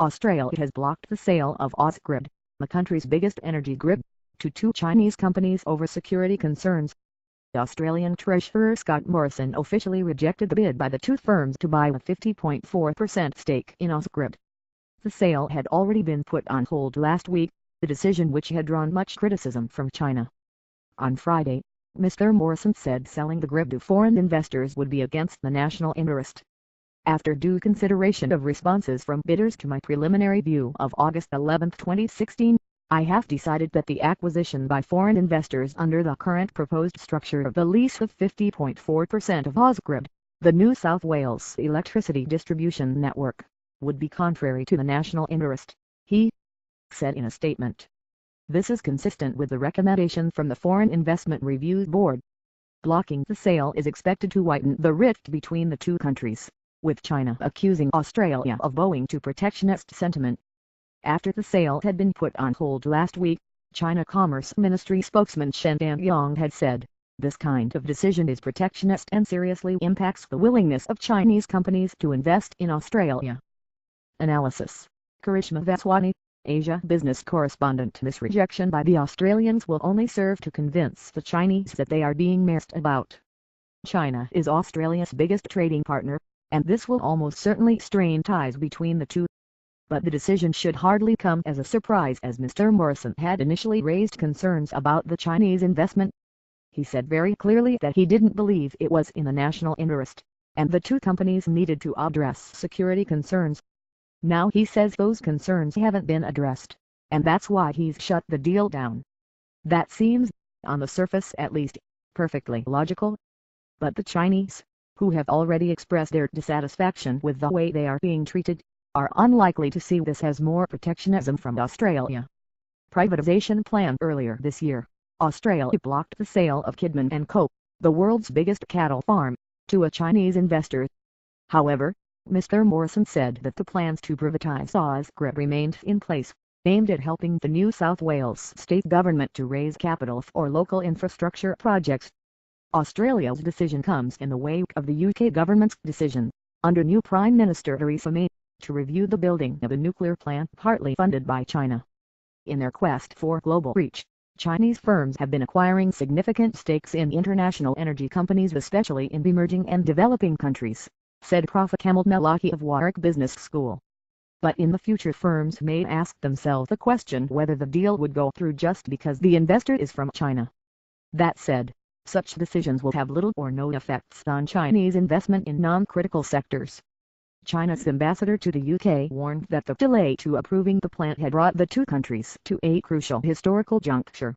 Australia has blocked the sale of Ausgrid, the country's biggest energy grid, to two Chinese companies over security concerns. Australian Treasurer Scott Morrison officially rejected the bid by the two firms to buy a 50.4% stake in Ausgrid. The sale had already been put on hold last week, a decision which had drawn much criticism from China. On Friday, Mr. Morrison said selling the grid to foreign investors would be against the national interest. After due consideration of responses from bidders to my preliminary view of August 11, 2016, I have decided that the acquisition by foreign investors under the current proposed structure of the lease of 50.4% of Ausgrid, the New South Wales electricity distribution network, would be contrary to the national interest, he said in a statement. This is consistent with the recommendation from the Foreign Investment Review Board. Blocking the sale is expected to widen the rift between the two countries, with China accusing Australia of bowing to protectionist sentiment. After the sale had been put on hold last week, China Commerce Ministry spokesman Shen Yang had said, "This kind of decision is protectionist and seriously impacts the willingness of Chinese companies to invest in Australia." Analysis. Karishma Vaswani, Asia Business Correspondent. This rejection by the Australians will only serve to convince the Chinese that they are being messed about. China is Australia's biggest trading partner, and this will almost certainly strain ties between the two. But the decision should hardly come as a surprise, as Mr. Morrison had initially raised concerns about the Chinese investment. He said very clearly that he didn't believe it was in the national interest, and the two companies needed to address security concerns. Now he says those concerns haven't been addressed, and that's why he's shut the deal down. That seems, on the surface at least, perfectly logical. But the Chinese, who have already expressed their dissatisfaction with the way they are being treated, are unlikely to see this as more protectionism from Australia. Privatization plan. Earlier this year, Australia blocked the sale of Kidman & Co., the world's biggest cattle farm, to a Chinese investor. However, Mr. Morrison said that the plans to privatize Ausgrid remained in place, aimed at helping the New South Wales state government to raise capital for local infrastructure projects. Australia's decision comes in the wake of the UK government's decision, under new Prime Minister Theresa May, to review the building of a nuclear plant partly funded by China. In their quest for global reach, Chinese firms have been acquiring significant stakes in international energy companies, especially in emerging and developing countries, said Prof. Kamal Melaki of Warwick Business School. But in the future, firms may ask themselves the question whether the deal would go through just because the investor is from China. That said, such decisions will have little or no effects on Chinese investment in non-critical sectors. China's ambassador to the UK warned that the delay to approving the plant had brought the two countries to a crucial historical juncture.